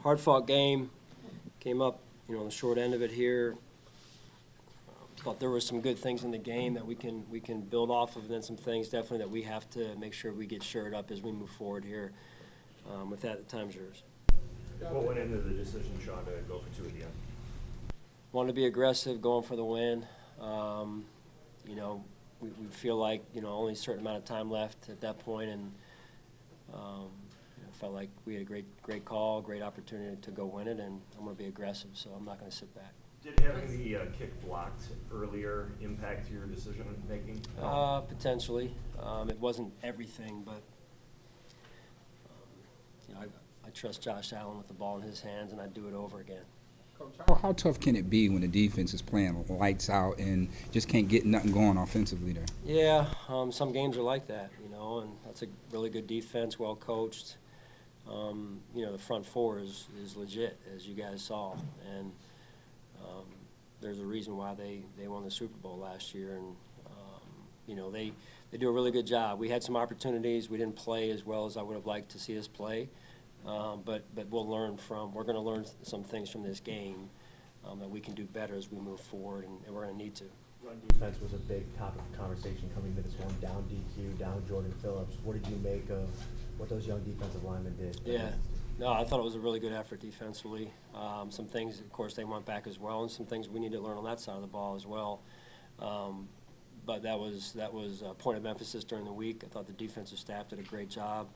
hard-fought game. Came up, on the short end of it here. Thought there were some good things in the game that we can build off of, and then some things definitely that we have to make sure we get shored up as we move forward here. With that, the time's yours. What went into the decision, Sean, to go for 2 at the end? Want to be aggressive, going for the win. We feel like only a certain amount of time left at that point, and felt like we had a great call, great opportunity to go win it, and I'm going to be aggressive, so I'm not going to sit back. Did having the kick blocked earlier impact your decision making? Potentially. It wasn't everything, but I trust Josh Allen with the ball in his hands, and I'd do it over again. Coach, how tough can it be when the defense is playing lights out and just can't get nothing going offensively there? Yeah, some games are like that, and that's a really good defense, well coached. The front four is legit, as you guys saw, and there's a reason why they won the Super Bowl last year, and they do a really good job. We had some opportunities. We didn't play as well as I would have liked to see us play, but we're going to learn some things from this game that we can do better as we move forward, and we're going to need to. Run defense was a big topic of conversation coming into this one, down DQ, down Jordan Phillips. What did you make of what those young defensive linemen did? Yeah. No, I thought it was a really good effort defensively. Some things, of course, they went back as well, and some things we need to learn on that side of the ball as well. But that was a point of emphasis during the week. I thought the defensive staff did a great job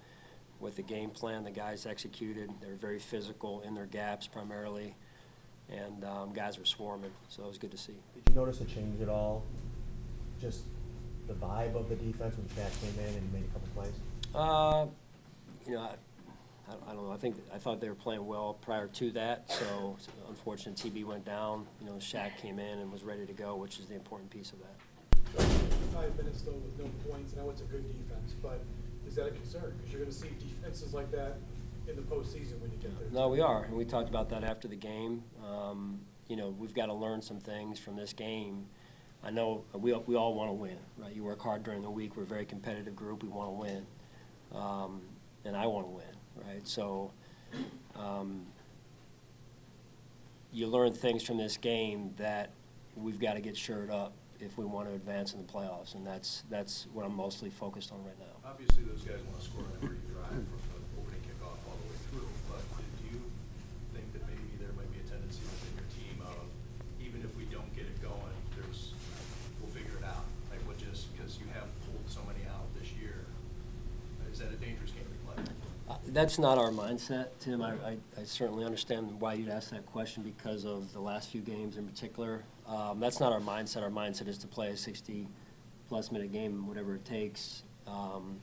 with the game plan. The guys executed. They were very physical in their gaps primarily, and guys were swarming, so it was good to see. Did you notice a change at all? Just the vibe of the defense when Shaq came in and made a couple plays? I don't know. I thought they were playing well prior to that. So unfortunate TB went down. Shaq came in and was ready to go, which is the important piece of that. 5 minutes though with no points. I know it's a good defense, but is that a concern? Because you're going to see defenses like that in the postseason when you get there. No, we are, and we talked about that after the game. We've got to learn some things from this game. I know we all want to win, right? You work hard during the week. We're a very competitive group. We want to win, and I want to win, right? So you learn things from this game that we've got to get shored up if we want to advance in the playoffs, and that's what I'm mostly focused on right now. Obviously, those guys want to score on every drive from the opening kickoff all the way through, but do you think that maybe there might be a tendency within your team of, even if we don't get it going, we'll figure it out? Like, just because you have pulled so many out this year, is that a dangerous game to play? That's not our mindset, Tim. I certainly understand why you'd ask that question because of the last few games in particular. That's not our mindset. Our mindset is to play a 60-plus minute game, whatever it takes.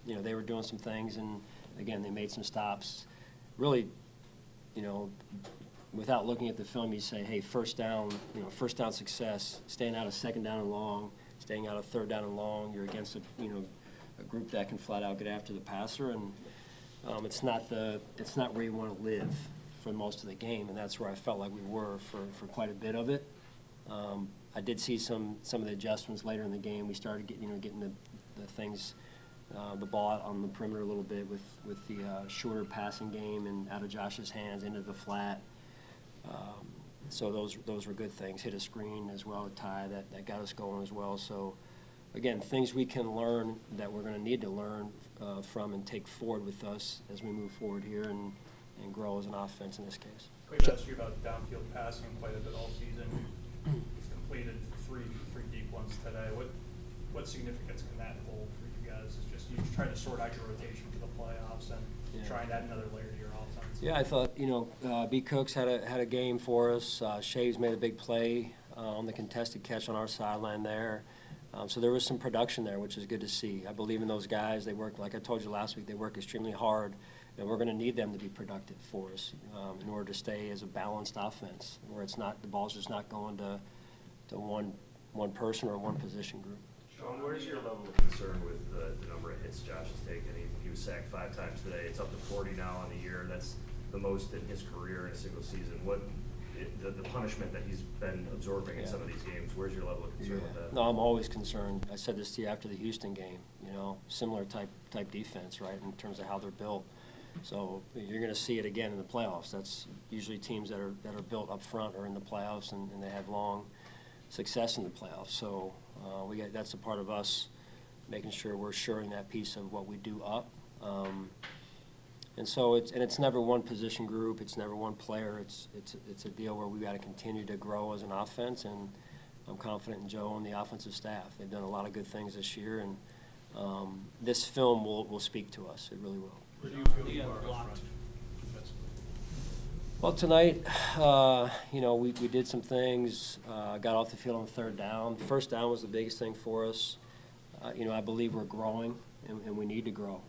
They were doing some things, and again, they made some stops. Really, without looking at the film, you say, hey, first down success, staying out of second down and long, staying out of third down and long. You're against a group that can flat out get after the passer, and it's not where you want to live for most of the game, and that's where I felt like we were for quite a bit of it. I did see some of the adjustments later in the game. We started getting the things, the ball out on the perimeter a little bit with the shorter passing game and out of Josh's hands into the flat. So those were good things. Hit a screen as well, a tie that got us going as well. So again, things we can learn that we're going to need to learn from and take forward with us as we move forward here and grow as an offense in this case. We've asked you about downfield passing quite a bit all season. You've completed three deep ones today. What significance can that hold for you guys? Is just you trying to sort out your rotation for the playoffs and try and add another layer to your offense? Yeah, I thought B. Cooks had a game for us. Shaves made a big play on the contested catch on our sideline there. So there was some production there, which is good to see. I believe in those guys. They work, like I told you last week, they work extremely hard, and we're going to need them to be productive for us in order to stay as a balanced offense, where the ball's just not going to one person or one position group. Sean, where's your level of concern with the number of hits Josh has taken? He was sacked 5 times today. It's up to 40 now on the year. That's the most in his career in a single season. The punishment that he's been absorbing in some of these games, where's your level of concern with that? No, I'm always concerned. I said this to you after the Houston game, similar type defense, right, in terms of how they're built. So you're going to see it again in the playoffs. That's usually teams that are built up front are in the playoffs, and they have long success in the playoffs. So that's a part of us making sure we're assuring that piece of what we do up. And so it's never one position group. It's never one player. It's a deal where we got to continue to grow as an offense, and I'm confident in Joe and the offensive staff. They've done a lot of good things this year, and this film will speak to us. It really will. Where do you feel you are up front defensively? Well, tonight, we did some things, got off the field on third down. First down was the biggest thing for us. I believe we're growing, and we need to grow.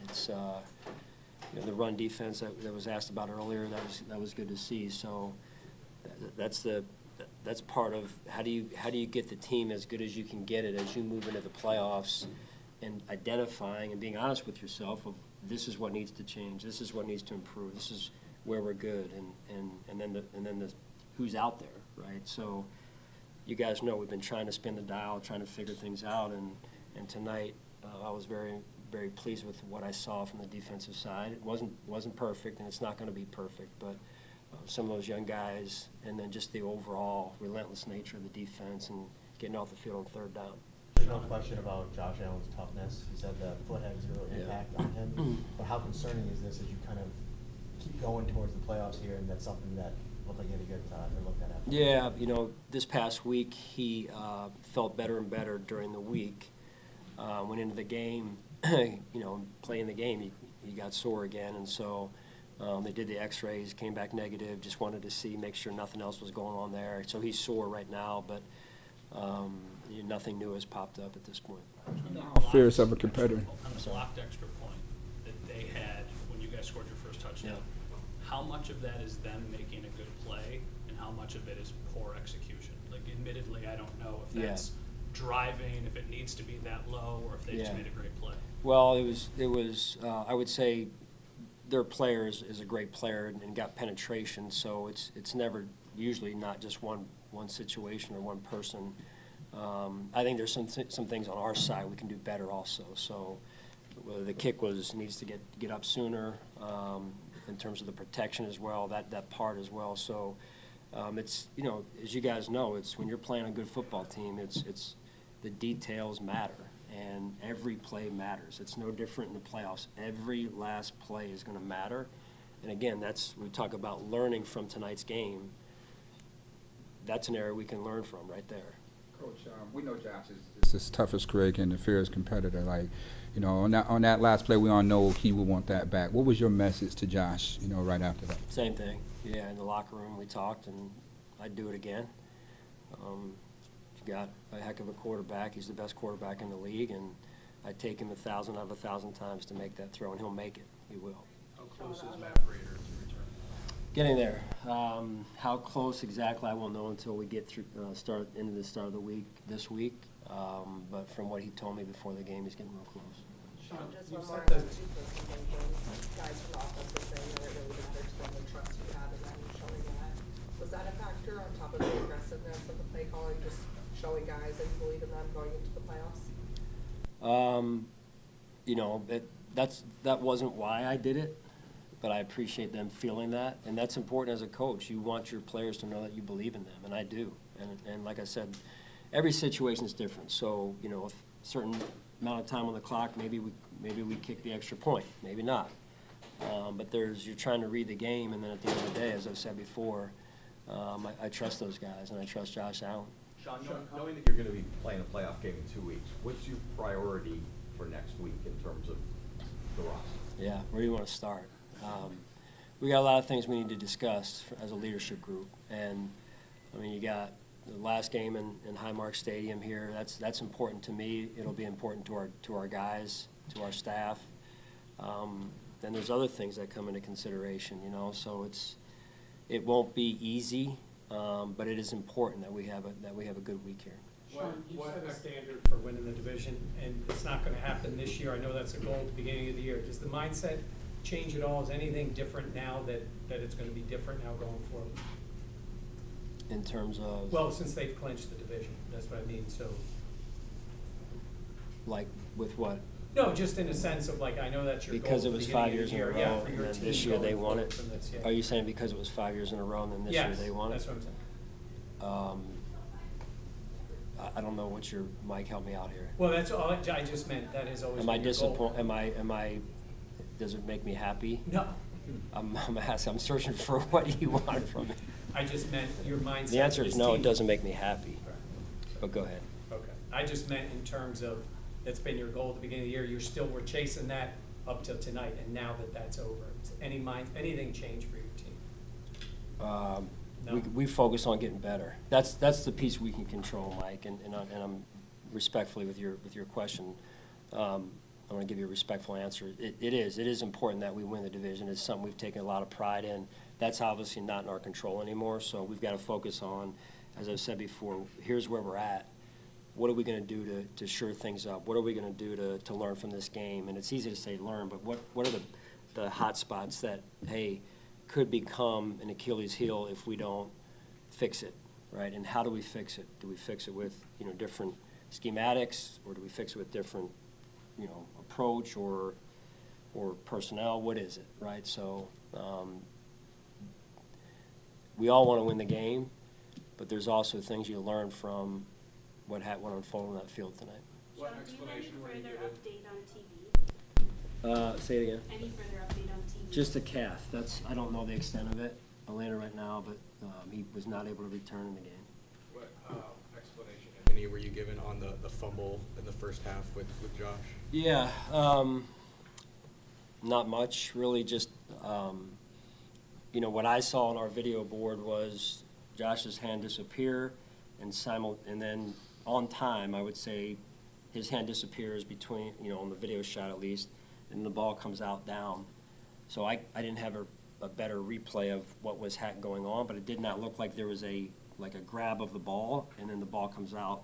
It's the run defense that was asked about earlier. That was good to see. So that's part of how do you get the team as good as you can get it as you move into the playoffs, and identifying and being honest with yourself of this is what needs to change, this is what needs to improve, this is where we're good, and then the who's out there, right? So you guys know we've been trying to spin the dial, trying to figure things out, and tonight I was very, very pleased with what I saw from the defensive side. It wasn't perfect, and it's not going to be perfect, but some of those young guys, and then just the overall relentless nature of the defense and getting off the field on third down. There's no question about Josh Allen's toughness. He said the foot had zero impact on him. But how concerning is this as you kind of keep going towards the playoffs here, and that's something that looked like you had a good look at after? Yeah, this past week he felt better and better during the week. Went into the game, playing the game, he got sore again, and so they did the x-rays, came back negative, just wanted to make sure nothing else was going on there. So he's sore right now, but nothing new has popped up at this point. Fierce of a competitor. On the blocked extra point that they had when you guys scored your first touchdown, how much of that is them making a good play, and how much of it is poor execution? Like, admittedly, I don't know if that's driving, if it needs to be that low, or if they just made a great play. Well, it was I would say their player is a great player and got penetration, so it's never usually not just one situation or one person. I think there's some things on our side we can do better also. So the kick needs to get up sooner in terms of the protection as well, that part as well. So it's as you guys know, it's when you're playing a good football team, it's the details matter. And every play matters. It's no different in the playoffs. Every last play is going to matter. And again, we talk about learning from tonight's game. That's an area we can learn from right there. Coach, we know Josh is his toughest critic and the fiercest competitor. Like, on that last play, we all know he would want that back. What was your message to Josh, right after that? Same thing. Yeah, in the locker room we talked, and I'd do it again. Got a heck of a quarterback. He's the best quarterback in the league, and I'd take him 1,000 out of 1,000 times to make that throw, and he'll make it. He will. How close is Matt Prater to return? Getting there. How close exactly I won't know until we get through start of the week this week. But from what he told me before the game, he's getting real close. Sean, just You one more said on that- the guys from the offense were saying that it really matters from the trust you have in them, showing that. Was that a factor on top of the aggressiveness of the play calling, just showing guys that you believe in them going into the playoffs? That wasn't why I did it, but I appreciate them feeling that, and that's important as a coach. You want your players to know that you believe in them, and I do. And like I said, every situation is different. So a certain amount of time on the clock, maybe we kick the extra point, maybe not. But you're trying to read the game, and then at the end of the day, as I've said before, I trust those guys, and I trust Josh Allen. Sean, knowing that you're going to be playing a playoff game in 2 weeks, what's your priority for next week in terms of the roster? Yeah, where do you want to start? We got a lot of things we need to discuss as a leadership group, and you got the last game in Highmark Stadium here. That's important to me. It'll be important to our guys, to our staff. Then there's other things that come into consideration, So it won't be easy. But it is important that we have a good week here. Sean, you set a standard for winning the division, and it's not going to happen this year. I know that's a goal at the beginning of the year. Does the mindset change at all? Is anything different now that it's going to be different now going forward? In terms of? Well, since they've clinched the division, that's what I mean. So, like with what? No, just in a sense of like, I know that's your goal. Because at it the was beginning 5 of the years in a year, yeah, row, for and your then team this year they going won it? forward from this, yeah. Are you saying because it was 5 years in a row, and then this year Yes, they won it? that's what I'm saying. I don't know what your, Mike, help me out here. Well, that's all, I just meant that has always Am I been your goal. disappointed, does it make me happy? No, I'm asking, I'm searching for what you want from me. I just meant your mindset. The answer of is this no, it team. doesn't make me happy, Right. but go ahead. Okay, I just meant in terms of, that's been your goal at the beginning of the year, we're chasing that up till tonight, and now that that's over, anything change for your team? No. We focus on getting better. That's the piece we can control, Mike, and I'm respectfully with your question. I want to give you a respectful answer. It is important that we win the division. It's something we've taken a lot of pride in. That's obviously not in our control anymore, so we've got to focus on, as I've said before, here's where we're at. What are we going to do to shore things up? What are we going to do to learn from this game? And it's easy to say learn, but what are the hot spots that, hey, could become an Achilles heel if we don't fix it, right? And how do we fix it? Do we fix it with, different schematics, or do we fix it with different, approach or personnel? What is it, right? So we all want to win the game, but there's also things you learn from what unfolded on that field tonight. What Sean, explanation do you were have you any given? further update on TV? Say it again. Any further update on TV? Just a calf. I don't know the extent of it, Atlanta right now, but he was not able to return in the game. What explanation, if any, were you given on the fumble in the first half with Josh? Yeah, not much, really. Just what I saw on our video board was Josh's hand disappear, and then on time, I would say his hand disappears between, on the video shot at least, and the ball comes out down. So I didn't have a better replay of what was going on, but it did not look like there was a grab of the ball, and then the ball comes out,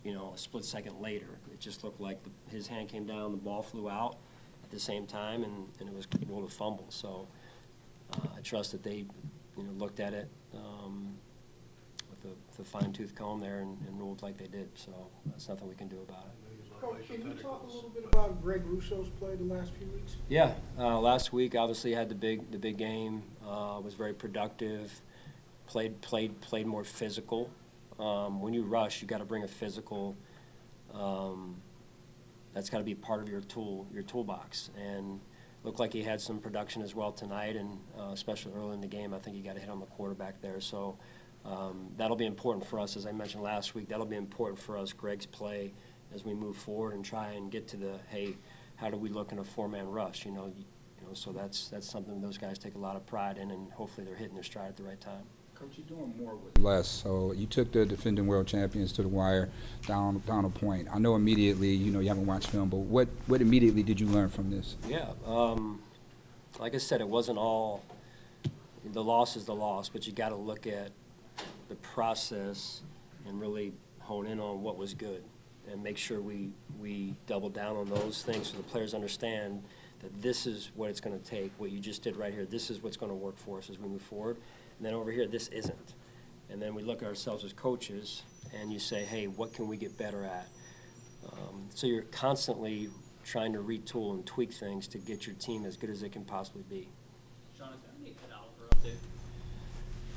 a split second later. It just looked like his hand came down, the ball flew out at the same time, and it was able to fumble. So I trust that they, looked at it with the fine-tooth comb there and ruled like they did. So that's nothing we can do about it. Coach, can you talk a little bit about Greg Rousseau's play the last few weeks? Yeah, last week obviously had the big game. Was very productive. Played more physical. When you rush, you got to bring a physical. That's got to be part of your toolbox. And looked like he had some production as well tonight, and especially early in the game, I think he got a hit on the quarterback there. So that'll be important for us, as I mentioned last week. That'll be important for us, Greg's play, as we move forward and try and get to hey, how do we look in a four-man rush? So that's something those guys take a lot of pride in, and hopefully they're hitting their stride at the right time. Coach, you're doing more with less. So you took the defending world champions to the wire, down a point. I know immediately, you haven't watched film, but what immediately did you learn from this? Yeah, like I said, it wasn't all, the loss is the loss, but you got to look at the process and really hone in on what was good and make sure we double down on those things so the players understand that this is what it's going to take, what you just did right here. This is what's going to work for us as we move forward. And then over here, this isn't. And then we look at ourselves as coaches and you say, hey, what can we get better at? So you're constantly trying to retool and tweak things to get your team as good as it can possibly be. Sean, is there any Ed Oliver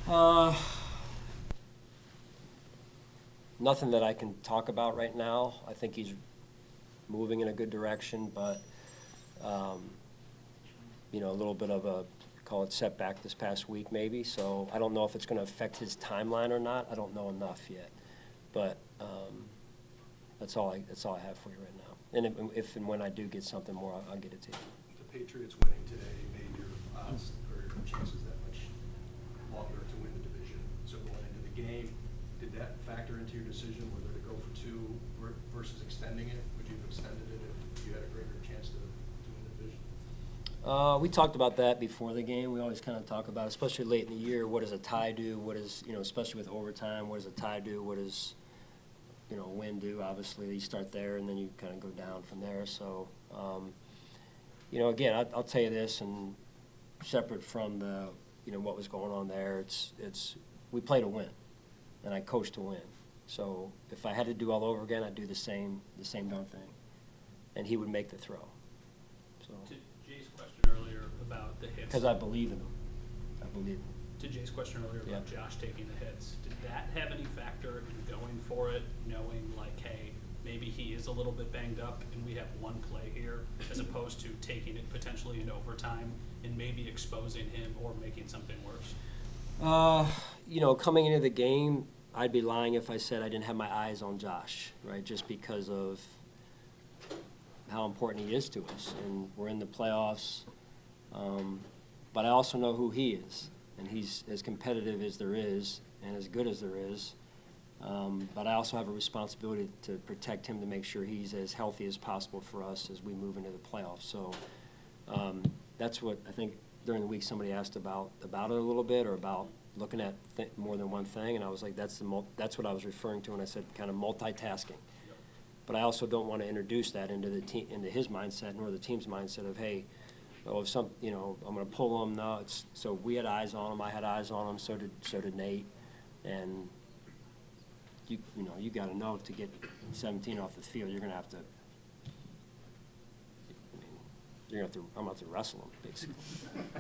update? Nothing that I can talk about right now. I think he's moving in a good direction, but a little bit of a, call it setback this past week maybe. So I don't know if it's going to affect his timeline or not. I don't know enough yet, but that's all I have for you right now. And if and when I do get something more, I'll get it to you. The Patriots winning today made your odds or your chances that much longer to win the division. So going into the game, did that factor into your decision whether to go for 2 versus extending it? Would you have extended it if you had a greater chance to win the division? We talked about that before the game. We always kind of talk about, especially late in the year, what does a tie do? What is, especially with overtime, what does a tie do? What does, a win do? Obviously, you start there and then you kind of go down from there. So, again, I'll tell you this, and separate from the, what was going on there, it's we play to win, and I coach to win. So if I had to do all over again, I'd do the same darn thing. and he would make the throw. So, To Jay's question earlier about the hits. because I believe in him. I believe in him. To Jay's question earlier about Yeah. Josh taking the hits, did that have any factor in going for it, knowing like, hey, maybe he is a little bit banged up and we have one play here, as opposed to taking it potentially in overtime and maybe exposing him or making something worse? You know, coming into the game, I'd be lying if I said I didn't have my eyes on Josh, right? Just because of how important he is to us, and we're in the playoffs. But I also know who he is, and he's as competitive as there is and as good as there is. But I also have a responsibility to protect him, to make sure he's as healthy as possible for us as we move into the playoffs. So that's what I think during the week somebody asked about it a little bit, or about looking at more than one thing, and I was like, that's what I was referring to when I said kind of multitasking. But I also don't want to introduce that into the team, into his mindset, nor the team's mindset of, hey, oh, if I'm going to pull him. No, so we had eyes on him. I had eyes on him. So did Nate, and you got to know, to get 17 off the field, you're going to have to. I'm going to have to wrestle him, basically.